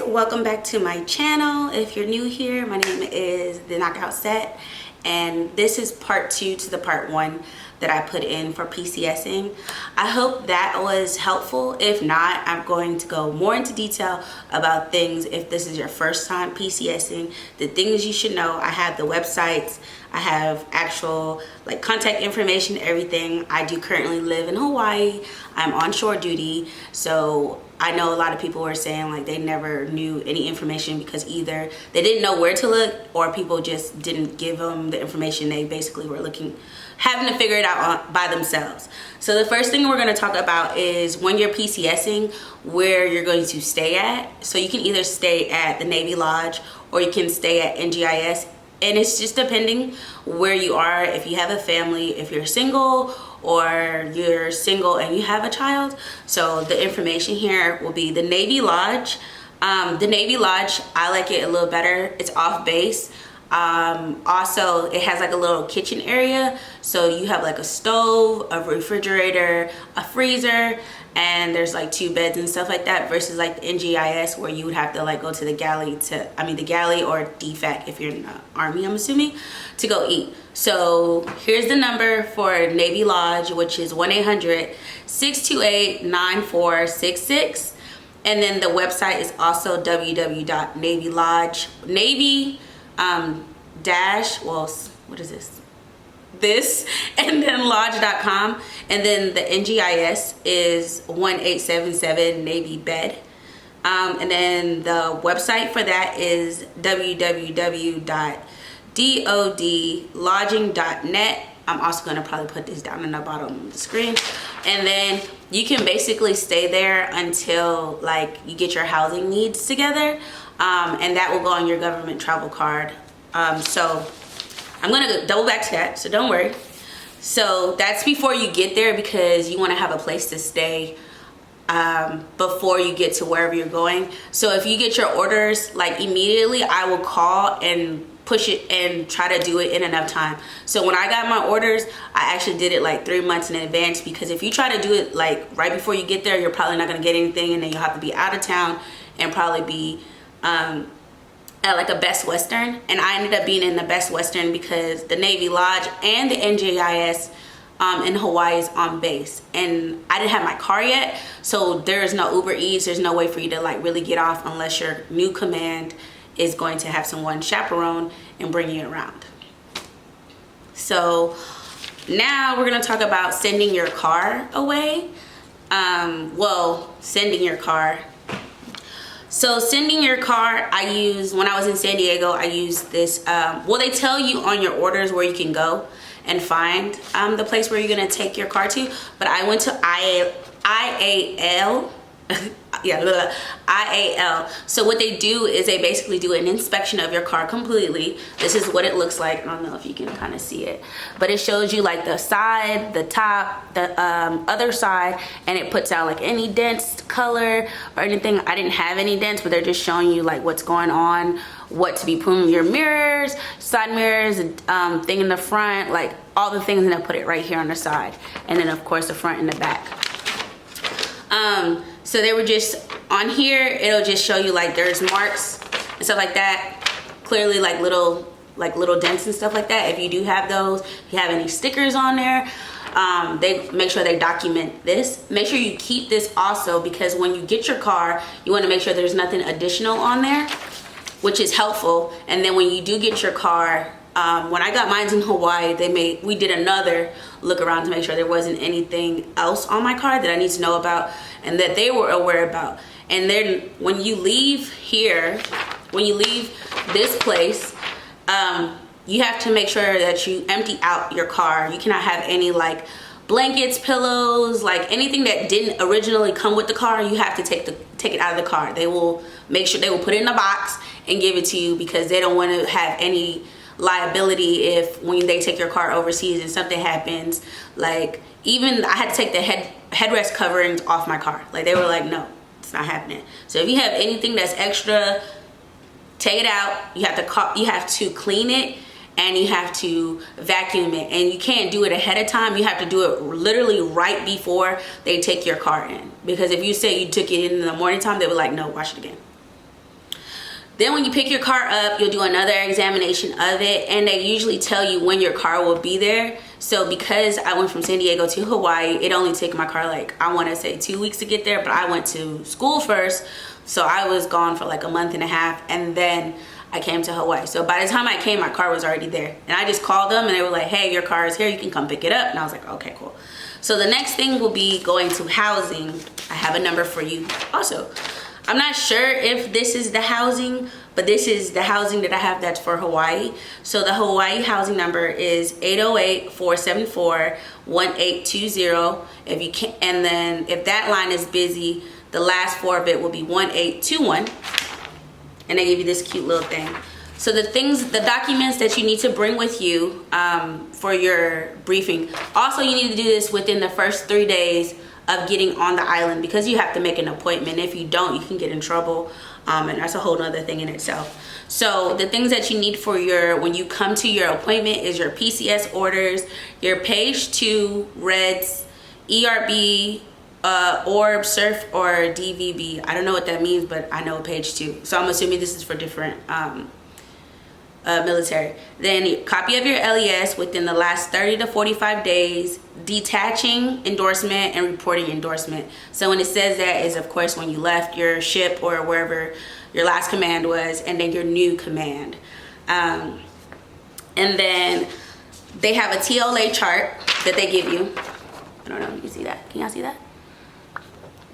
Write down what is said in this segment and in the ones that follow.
welcome back to my channel. If you're new here, my name is The Knockout Set, and this is part 2 to the part 1 that I put in for PCSing. I hope that was helpful. If not, I'm going to go more into detail about things if this is your first time PCSing, the things you should know. I have the websites, I have actual like contact information, everything. I do currently live in Hawaii. I'm on shore duty, so I know a lot of people were saying like they never knew any information because either they didn't know where to look or people just didn't give them the information. They basically were having to figure it out by themselves. So the first thing we're going to talk about is when you're PCSing, where you're going to stay at. So you can either stay at the Navy Lodge or you can stay at NGIS, and it's just depending where you are. If you have a family, if you're single, or you're single and you have a child. So the information here will be the Navy Lodge. The Navy Lodge, I like it a little better. It's off base. Also, it has like a little kitchen area. So you have like a stove, a refrigerator, a freezer, and there's like 2 beds and stuff like that, versus like the NGIS where you would have to like go to the galley the galley or DFAC if you're in the Army, I'm assuming, to go eat. So here's the number for Navy Lodge, which is 1-800-628-9466. And then the website is also www.navylodge, and then lodge.com. And then the NGIS is 1877 Navy Bed. And then the website for that is www.dodlodging.net. I'm also going to probably put this down in the bottom of the screen. And then you can basically stay there until like you get your housing needs together. And that will go on your government travel card. So I'm going to double back to that, so don't worry. So that's before you get there, because you want to have a place to stay before you get to wherever you're going. So if you get your orders like immediately, I will call and push it and try to do it in enough time. So when I got my orders, I actually did it like 3 months in advance, because if you try to do it like right before you get there, you're probably not going to get anything, and then you'll have to be out of town and probably be at like a Best Western. And I ended up being in the Best Western because the Navy Lodge and the NGIS in Hawaii is on base, and I didn't have my car yet, so there's no Uber Eats. There's no way for you to like really get off unless your new command is going to have someone chaperone and bring you around. So now we're going to talk about sending your car away. Sending your car. So sending your car, when I was in San Diego, I used this, they tell you on your orders where you can go and find the place where you're gonna take your car to, but I went to IAL. IAL. So what they do is they basically do an inspection of your car completely. This is what it looks like. I don't know if you can kind of see it, but it shows you like the side, the top, the other side, and it puts out like any dents, color, or anything. I didn't have any dents, but they're just showing you like what's going on, what to be putting your mirrors, side mirrors, thing in the front, like all the things, and they'll put it right here on the side, and then of course the front and the back. So they were just on here, it'll just show you like there's marks and stuff like that, clearly like little dents and stuff like that. If you do have those, if you have any stickers on there, they make sure they document this. Make sure you keep this also, because when you get your car, you want to make sure there's nothing additional on there, which is helpful. And then when you do get your car, when I got mine in Hawaii, we did another look around to make sure there wasn't anything else on my car that I need to know about and that they were aware about. And then when you leave here, when you leave this place, you have to make sure that you empty out your car. You cannot have any like blankets, pillows, like anything that didn't originally come with the car. You have to take it out of the car. They will make sure, they will put it in a box and give it to you, because they don't want to have any liability if when they take your car overseas and something happens. Like even I had to take the headrest coverings off my car. Like they were like, no, it's not happening. So if you have anything that's extra, take it out. You have to clean it, and you have to vacuum it, and you can't do it ahead of time. You have to do it literally right before they take your car in, because if you say you took it in the morning time, they were like, no, wash it again. Then when you pick your car up, you'll do another examination of it, and they usually tell you when your car will be there. So because I went from San Diego to Hawaii, it only took my car like, I want to say 2 weeks to get there, but I went to school first, so I was gone for like a month and a half, and then I came to Hawaii. So by the time I came, my car was already there, and I just called them and they were like, hey, your car is here, you can come pick it up. And I was like, okay, cool. So the next thing will be going to housing. I have a number for you also. I'm not sure if this is the housing, but this is the housing that I have that's for Hawaii. So the Hawaii housing number is 808-474-1820. If you can, and then if that line is busy, the last 4 of it will be 1821. And they give you this cute little thing. So the documents that you need to bring with you for your briefing. Also, you need to do this within the first 3 days of getting on the island, because you have to make an appointment. If you don't, you can get in trouble, and that's a whole nother thing in itself. So the things that you need for when you come to your appointment is your PCS orders, your page 2 REDS, ERB, orb, surf, or DVB. I don't know what that means, but I know page 2. So I'm assuming this is for different military. Then a copy of your LES within the last 30 to 45 days, detaching endorsement and reporting endorsement. So when it says that is, of course, when you left your ship or wherever your last command was, and then your new command. And then they have a TLA chart that they give you. I don't know if you can see that. Can y'all see that?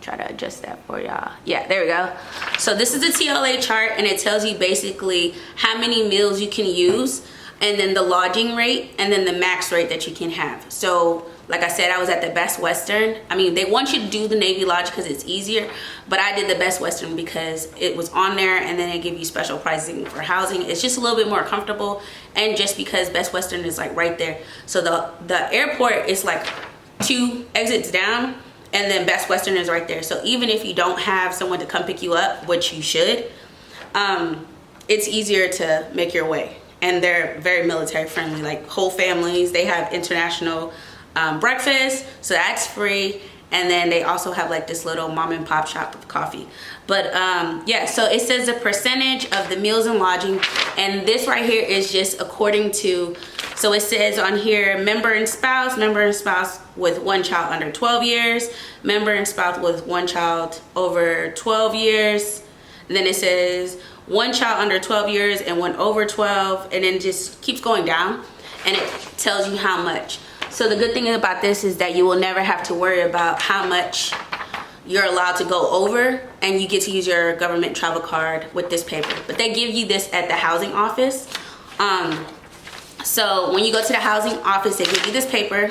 Try to adjust that for y'all. Yeah, there we go. So this is the TLA chart, and it tells you basically how many meals you can use, and then the lodging rate, and then the max rate that you can have. So like I said, I was at the Best Western. I mean, they want you to do the Navy Lodge because it's easier, but I did the Best Western because it was on there, and then they give you special pricing for housing. It's just a little bit more comfortable, and just because Best Western is like right there. So the airport is like 2 exits down, and then Best Western is right there. So even if you don't have someone to come pick you up, which you should, it's easier to make your way. And they're very military friendly, like whole families. They have international breakfast, so that's free. And then they also have like this little mom and pop shop of coffee. But yeah, so it says the percentage of the meals and lodging, and this right here is just according to, so it says on here, member and spouse with 1 child under 12 years, member and spouse with 1 child over 12 years. And then it says 1 child under 12 years and 1 over 12, and then it just keeps going down, and it tells you how much. So the good thing about this is that you will never have to worry about how much you're allowed to go over, and you get to use your government travel card with this paper. But they give you this at the housing office. So when you go to the housing office, they give you this paper.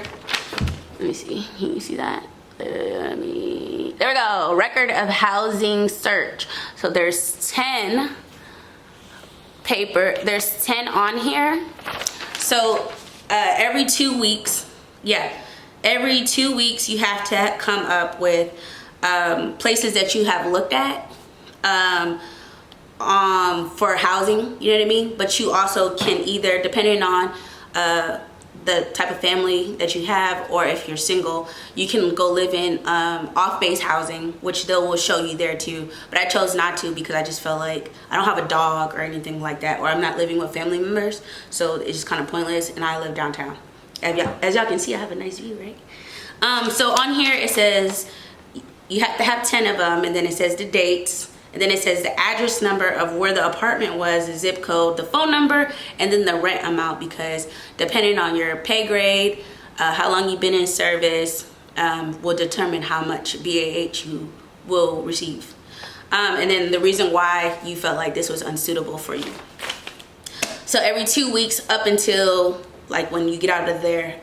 Let me see, can you see that? There we go, record of housing search. So there's 10 there's 10 on here. So every 2 weeks, every 2 weeks you have to come up with places that you have looked at for housing, you know what I mean? But you also can either, depending on the type of family that you have, or if you're single, you can go live in off-base housing, which they will show you there too. But I chose not to because I just felt like I don't have a dog or anything like that, or I'm not living with family members, so it's just kind of pointless. And I live downtown. As y'all can see, I have a nice view, right? So on here it says you have to have 10 of them, and then it says the dates, and then it says the address number of where the apartment was, the zip code, the phone number, and then the rent amount, because depending on your pay grade, how long you've been in service, will determine how much BAH you will receive. And then the reason why you felt like this was unsuitable for you. So every 2 weeks up until like when you get out of the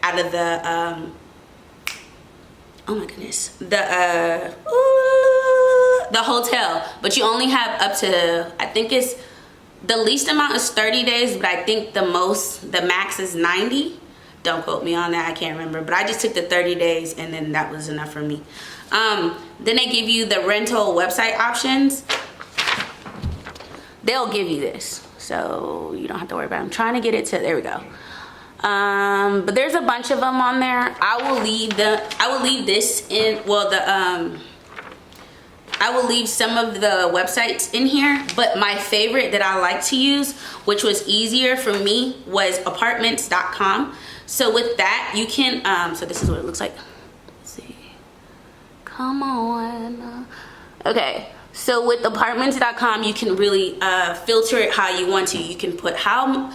oh my goodness, the hotel, but you only have up to, I think it's, the least amount is 30 days, but I think the max is 90. Don't quote me on that, I can't remember, but I just took the 30 days and then that was enough for me. Then they give you the rental website options. They'll give you this, so you don't have to worry about it. I'm trying to get it to, there we go. But there's a bunch of them on there. I will leave this in, well, I will leave some of the websites in here, but my favorite that I like to use, which was easier for me, was apartments.com. So with that, you can, so this is what it looks like. Let's see. Come on. Okay. So with apartments.com, you can really filter it how you want to. You can put how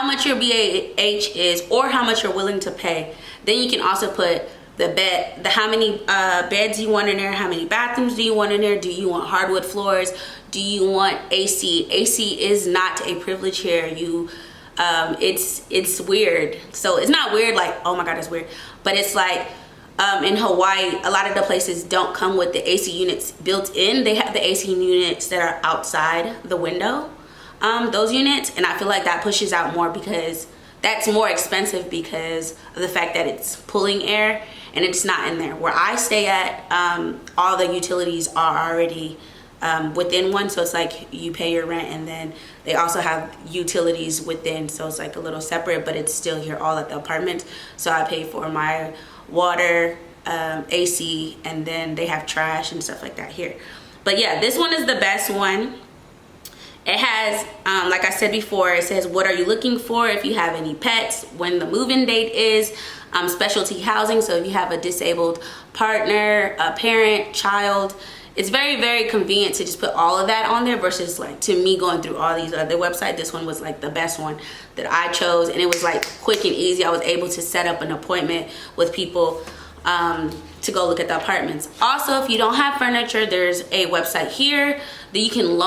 much your BAH is or how much you're willing to pay. Then you can also put how many beds you want in there, how many bathrooms do you want in there, do you want hardwood floors, do you want AC? AC is not a privilege here. It's weird. So it's not weird like, oh my God, it's weird. But it's like in Hawaii, a lot of the places don't come with the AC units built in. They have the AC units that are outside the window, those units. And I feel like that pushes out more because that's more expensive because of the fact that it's pulling air and it's not in there. Where I stay at, all the utilities are already within one, so it's like you pay your rent and then they also have utilities within, so it's like a little separate, but it's still here all at the apartment. So I pay for my water, AC, and then they have trash and stuff like that here. But yeah, this one is the best one. It has, like I said before, it says what are you looking for, if you have any pets, when the move-in date is, specialty housing, so if you have a disabled partner, a parent, child. It's very, very convenient to just put all of that on there versus like to me going through all these other websites. This one was like the best one that I chose, and it was like quick and easy. I was able to set up an appointment with people to go look at the apartments. Also, if you don't have furniture, there's a website here that you can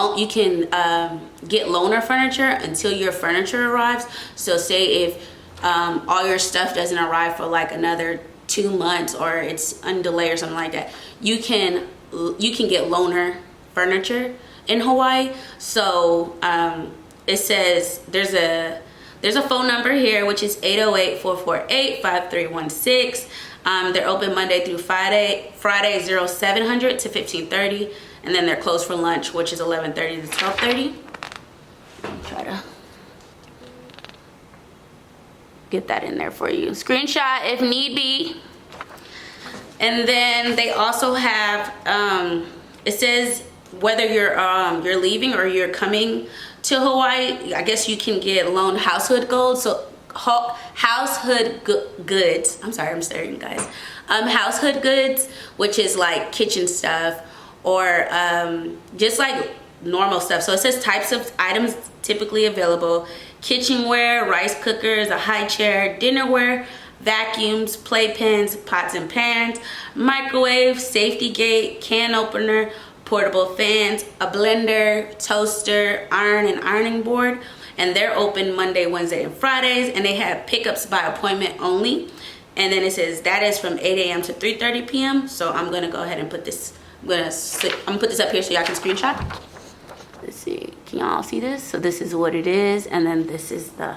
get loaner furniture until your furniture arrives. So say if all your stuff doesn't arrive for like another 2 months or it's on delay or something like that, you can get loaner furniture in Hawaii. So it says there's a phone number here, which is 808-448-5316. They're open Monday through Friday 0700 to 15:30, and then they're closed for lunch, which is 11:30 to 12:30. Let me try to get that in there for you. Screenshot if need be. And then they also have, it says whether you're leaving or you're coming to Hawaii, I guess you can get loaned household goods. So household goods. I'm sorry, I'm staring, guys. Household goods, which is like kitchen stuff or just like normal stuff. So it says types of items typically available: kitchenware, rice cookers, a high chair, dinnerware, vacuums, playpens, pots and pans, microwave, safety gate, can opener, portable fans, a blender, toaster, iron and ironing board. And they're open Monday, Wednesday, and Fridays, and they have pickups by appointment only. And then it says that is from 8 a.m. to 3:30 p.m. So I'm gonna go ahead and put this. I'm gonna put this up here so y'all can screenshot. Let's see, can y'all see this? So this is what it is, and then this is the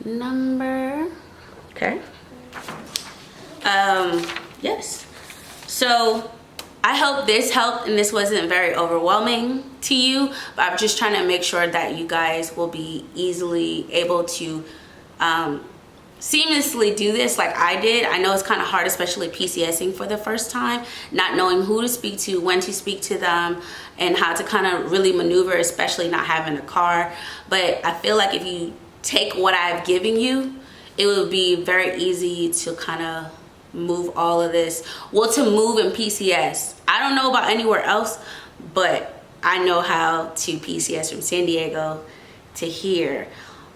number. Okay. Yes. So I hope this helped and this wasn't very overwhelming to you, but I'm just trying to make sure that you guys will be easily able to seamlessly do this like I did. I know it's kind of hard, especially PCSing for the first time, not knowing who to speak to, when to speak to them, and how to kind of really maneuver, especially not having a car. But I feel like if you take what I've given you, it would be very easy to kind of move all of this. Well, to move in PCS. I don't know about anywhere else, but I know how to PCS from San Diego to here.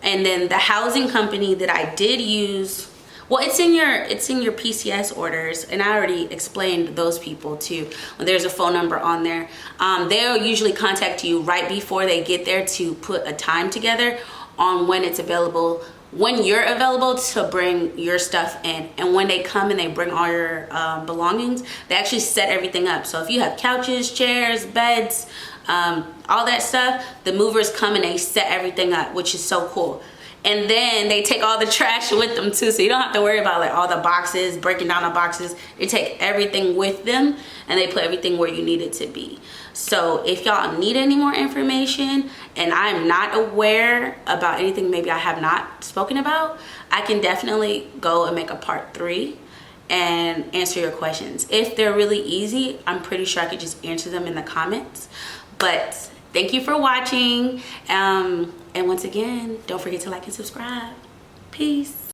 And then the housing company that I did use, well, it's in your PCS orders, and I already explained those people too. There's a phone number on there. They'll usually contact you right before they get there to put a time together on when it's available, when you're available to bring your stuff in. And when they come and they bring all your belongings, they actually set everything up. So if you have couches, chairs, beds, all that stuff, the movers come and they set everything up, which is so cool. And then they take all the trash with them too, so you don't have to worry about like all the boxes, breaking down the boxes. They take everything with them and they put everything where you need it to be. So if y'all need any more information and I'm not aware about anything maybe I have not spoken about, I can definitely go and make a part 3 and answer your questions. If they're really easy, I'm pretty sure I could just answer them in the comments. But thank you for watching. And once again, don't forget to like and subscribe. Peace.